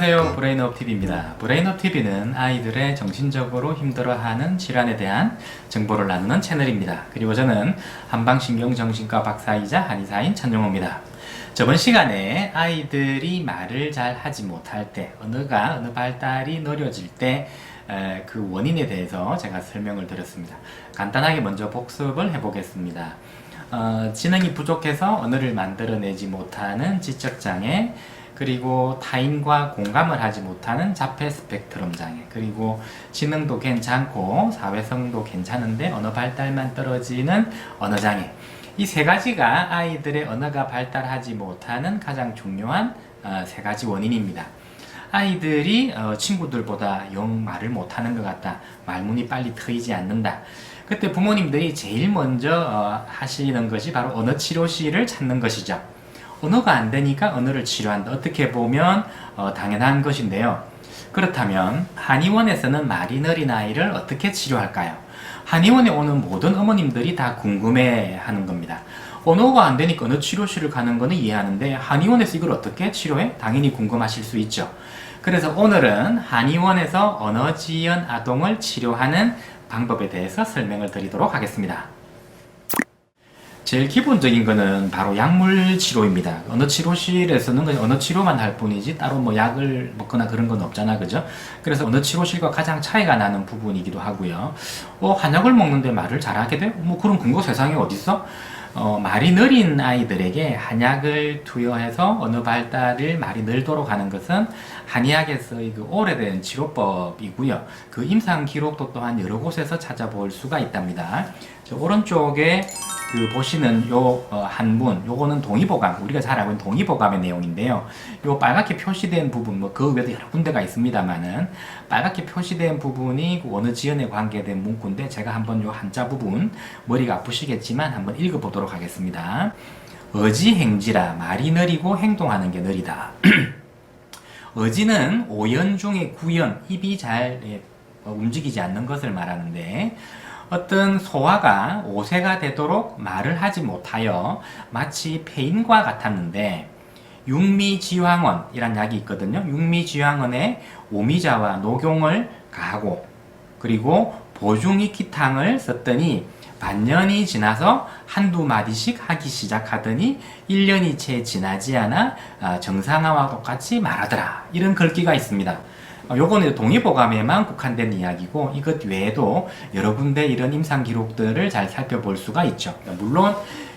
안녕하세요. 브레인업TV입니다. 브레인업TV는 아이들의 정신적으로 힘들어하는 질환에 대한 정보를 나누는 채널입니다. 그리고 저는 한방신경정신과 박사이자 한의사인 천용호입니다. 저번 시간에 아이들이 말을 잘 하지 못할 때, 어느 발달이 느려질 때 그 원인에 대해서 제가 설명을 드렸습니다. 간단하게 먼저 복습을 해보겠습니다. 지능이 부족해서 언어를 만들어내지 못하는 지적장애, 그리고 타인과 공감을 하지 못하는 자폐 스펙트럼 장애, 그리고 지능도 괜찮고 사회성도 괜찮은데 언어 발달만 떨어지는 언어 장애. 이 세 가지가 아이들의 언어가 발달하지 못하는 가장 중요한 세 가지 원인입니다. 아이들이 친구들보다 영 말을 못하는 것 같다, 말문이 빨리 트이지 않는다, 그때 부모님들이 제일 먼저 하시는 것이 바로 언어치료실을 찾는 것이죠. 언어가 안 되니까 언어를 치료한다. 어떻게 보면 당연한 것인데요. 그렇다면 한의원에서는 말이 느린 아이를 어떻게 치료할까요? 한의원에 오는 모든 어머님들이 다 궁금해하는 겁니다. 언어가 안 되니까 언어 치료실을 가는 거는 이해하는데 한의원에서 이걸 어떻게 치료해? 당연히 궁금하실 수 있죠. 그래서 오늘은 한의원에서 언어지연 아동을 치료하는 방법에 대해서 설명을 드리도록 하겠습니다. 제일 기본적인 거는 바로 약물 치료입니다. 언어 치료실에서는 그냥 언어 치료만 할 뿐이지 따로 뭐 약을 먹거나 그런 건 없잖아, 그죠? 그래서 언어 치료실과 가장 차이가 나는 부분이기도 하고요. 한약을 먹는데 말을 잘하게 돼? 뭐 그런 근거 세상에 어딨어? 말이 느린 아이들에게 한약을 투여해서 언어 발달을 말이 늘도록 하는 것은 한의학에서의 그 오래된 치료법이고요. 그 임상 기록도 또한 여러 곳에서 찾아볼 수가 있답니다. 저 오른쪽에 보시는 요 한문, 요거는 동의보감, 우리가 잘 알고 있는 동의보감의 내용인데요. 요 빨갛게 표시된 부분, 뭐 그 외에도 여러 군데가 있습니다만은 빨갛게 표시된 부분이 그 언어지연에 관계된 문구인데, 제가 한번 요 한자 부분 머리가 아프시겠지만 한번 읽어보도록 하겠습니다. 어지행지라, 말이 느리고 행동하는 게 느리다. 어지는 오연 중에 구연, 입이 잘 움직이지 않는 것을 말하는데, 어떤 소화가 5세가 되도록 말을 하지 못하여 마치 폐인과 같았는데, 육미지황원이란 약이 있거든요. 육미지황원에 오미자와 녹용을 가하고 그리고 보중익기탕을 썼더니 반년이 지나서 한두 마디씩 하기 시작하더니 1년이 채 지나지 않아 정상화와 똑같이 말하더라. 이런 글귀가 있습니다. 요거는 동의보감에만 국한된 이야기고, 이것 외에도 여러 군데 이런 임상 기록들을 잘 살펴볼 수가 있죠. 물론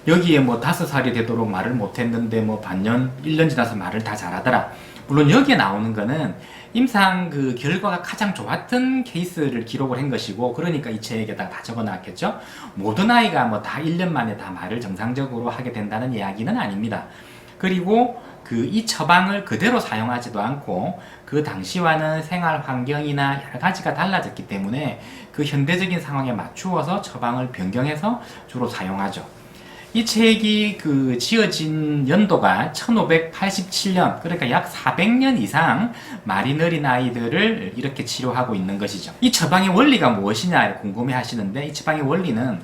여기에 뭐 5살이 되도록 말을 못했는데 뭐 반년, 1년 지나서 말을 다 잘하더라. 물론 여기에 나오는 거는 임상 그 결과가 가장 좋았던 케이스를 기록을 한 것이고, 그러니까 이 책에다가 다 적어놨겠죠. 모든 아이가 뭐 다 1년 만에 다 말을 정상적으로 하게 된다는 이야기는 아닙니다. 그리고 이 처방을 그대로 사용하지도 않고 그 당시와는 생활 환경이나 여러 가지가 달라졌기 때문에 그 현대적인 상황에 맞추어서 처방을 변경해서 주로 사용하죠. 이 책이 지어진 연도가 1587년, 그러니까 약 400년 이상 말이 느린 아이들을 이렇게 치료하고 있는 것이죠. 이 처방의 원리가 무엇이냐 궁금해 하시는데, 이 처방의 원리는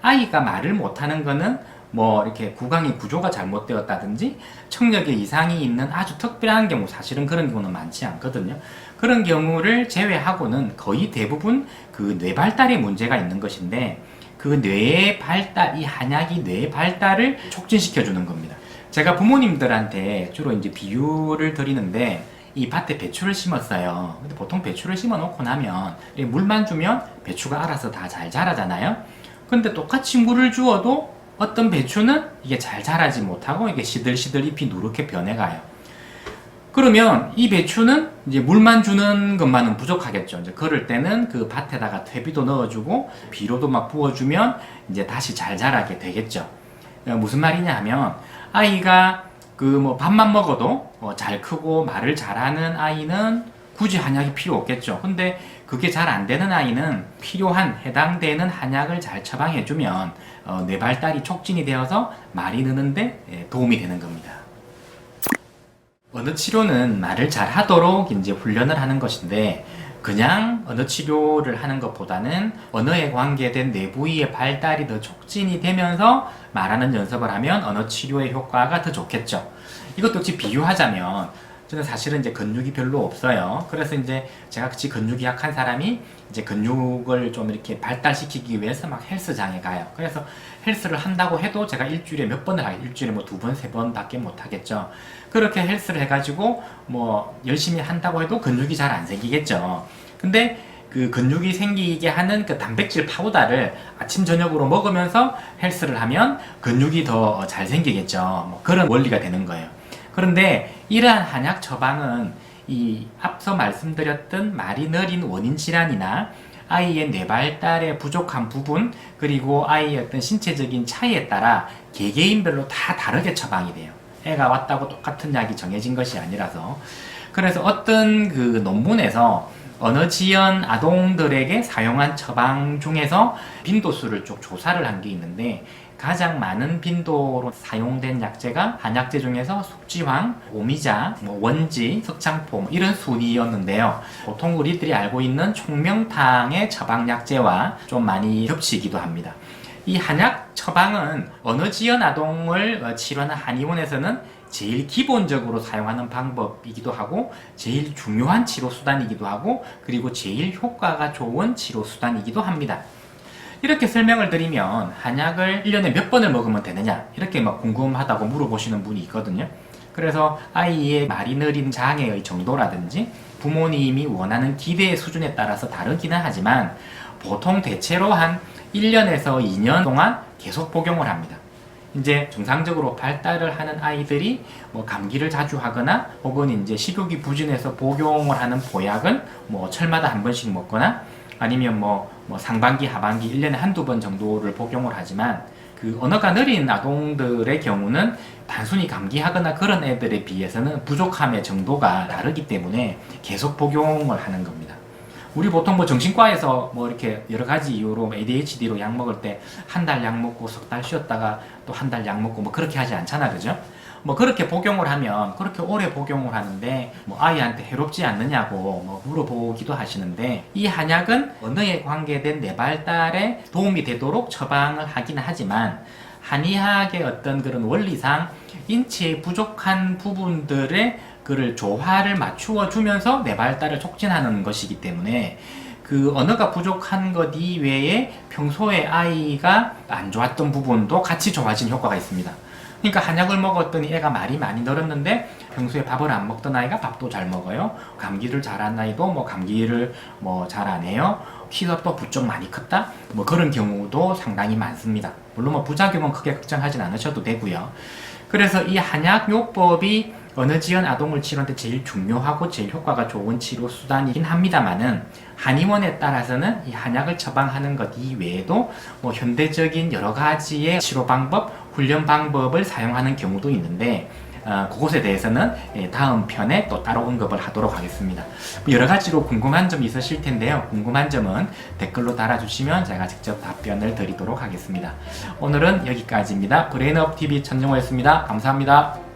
아이가 말을 못하는 거는 뭐 이렇게 구강의 구조가 잘못되었다든지 청력에 이상이 있는 아주 특별한 경우, 사실은 그런 경우는 많지 않거든요. 그런 경우를 제외하고는 거의 대부분 그 뇌 발달에 문제가 있는 것인데, 그 뇌의 발달, 이 한약이 뇌의 발달을 촉진시켜 주는 겁니다. 제가 부모님들한테 주로 이제 비유를 드리는데, 이 밭에 배추를 심었어요. 근데 보통 배추를 심어 놓고 나면 물만 주면 배추가 알아서 다 잘 자라잖아요. 근데 똑같이 물을 주어도 어떤 배추는 이게 잘 자라지 못하고 이게 시들시들 잎이 누렇게 변해가요. 그러면 이 배추는 이제 물만 주는 것만은 부족하겠죠. 이제 그럴 때는 그 밭에다가 퇴비도 넣어주고 비료도 막 부어주면 이제 다시 잘 자라게 되겠죠. 무슨 말이냐 하면, 아이가 뭐 밥만 먹어도 잘 크고 말을 잘하는 아이는 굳이 한약이 필요 없겠죠. 근데 그게 잘 안 되는 아이는 필요한 해당되는 한약을 잘 처방해주면 뇌 발달이 촉진이 되어서 말이 느는데 도움이 되는 겁니다. 언어 치료는 말을 잘 하도록 이제 훈련을 하는 것인데, 그냥 언어 치료를 하는 것보다는 언어에 관계된 뇌 부위의 발달이 더 촉진이 되면서 말하는 연습을 하면 언어 치료의 효과가 더 좋겠죠. 이것도 혹시 비유하자면, 저는 사실은 이제 근육이 별로 없어요. 그래서 이제 제가 같이 근육이 약한 사람이 이제 근육을 좀 이렇게 발달시키기 위해서 막 헬스장에 가요. 그래서 헬스를 한다고 해도 제가 일주일에 몇 번을 하겠죠. 일주일에 뭐 2번, 3번밖에 못 하겠죠. 그렇게 헬스를 해가지고 뭐 열심히 한다고 해도 근육이 잘 안 생기겠죠. 근데 그 근육이 생기게 하는 그 단백질 파우더를 아침 저녁으로 먹으면서 헬스를 하면 근육이 더 잘 생기겠죠. 뭐 그런 원리가 되는 거예요. 그런데 이러한 한약 처방은 이 앞서 말씀드렸던 말이 느린 원인 질환이나 아이의 뇌발달의 부족한 부분, 그리고 아이의 어떤 신체적인 차이에 따라 개개인별로 다 다르게 처방이 돼요. 애가 왔다고 똑같은 약이 정해진 것이 아니라서. 그래서 어떤 그 논문에서 어느 지연 아동들에게 사용한 처방 중에서 빈도수를 쭉 조사를 한 게 있는데, 가장 많은 빈도로 사용된 약제가 한약제 중에서 숙지황, 오미자, 원지, 석창포 이런 순이었는데요. 보통 우리들이 알고 있는 총명탕의 처방약제와 좀 많이 겹치기도 합니다. 이 한약 처방은 어느 지연 아동을 치료하는 한의원에서는 제일 기본적으로 사용하는 방법이기도 하고, 제일 중요한 치료 수단이기도 하고, 그리고 제일 효과가 좋은 치료 수단이기도 합니다. 이렇게 설명을 드리면 한약을 1년에 몇 번을 먹으면 되느냐, 이렇게 막 궁금하다고 물어보시는 분이 있거든요. 그래서 아이의 말이 느린 장애의 정도라든지 부모님이 원하는 기대 수준에 따라서 다르기는 하지만 보통 대체로 한 1년에서 2년 동안 계속 복용을 합니다. 이제 정상적으로 발달을 하는 아이들이 뭐 감기를 자주 하거나 혹은 이제 식욕이 부진해서 복용을 하는 보약은 뭐 철마다 한 번씩 먹거나 아니면 뭐 상반기, 하반기 1년에 한두 번 정도를 복용을 하지만, 그 언어가 느린 아동들의 경우는 단순히 감기하거나 그런 애들에 비해서는 부족함의 정도가 다르기 때문에 계속 복용을 하는 겁니다. 우리 보통 뭐 정신과에서 뭐 이렇게 여러 가지 이유로 ADHD로 약 먹을 때 한 달 약 먹고 석 달 쉬었다가 또 한 달 약 먹고 뭐 그렇게 하지 않잖아, 그죠? 뭐 그렇게 복용을 하면 그렇게 오래 복용을 하는데 뭐 아이한테 해롭지 않느냐고 뭐 물어보기도 하시는데, 이 한약은 언어에 관계된 뇌발달에 도움이 되도록 처방을 하긴 하지만 한의학의 어떤 그런 원리상 인체의 부족한 부분들의 그를 조화를 맞추어 주면서 뇌발달을 촉진하는 것이기 때문에 그 언어가 부족한 것 이외에 평소에 아이가 안 좋았던 부분도 같이 좋아진 효과가 있습니다. 그러니까 한약을 먹었더니 애가 말이 많이 늘었는데 평소에 밥을 안 먹던 아이가 밥도 잘 먹어요. 감기를 잘한 아이도 뭐 감기를 뭐 잘 안 해요. 키가 또 부쩍 많이 컸다. 뭐 그런 경우도 상당히 많습니다. 물론 뭐 부작용은 크게 걱정하진 않으셔도 되고요. 그래서 이 한약요법이 어느 지연 아동을 치료하는데 제일 중요하고 제일 효과가 좋은 치료 수단이긴 합니다만은, 한의원에 따라서는 이 한약을 처방하는 것 이외에도 뭐 현대적인 여러 가지의 치료 방법, 훈련 방법을 사용하는 경우도 있는데, 그것에 대해서는 다음 편에 또 따로 언급을 하도록 하겠습니다. 여러 가지로 궁금한 점이 있으실 텐데요. 궁금한 점은 댓글로 달아주시면 제가 직접 답변을 드리도록 하겠습니다. 오늘은 여기까지입니다. 브레인업TV 천정호였습니다. 감사합니다.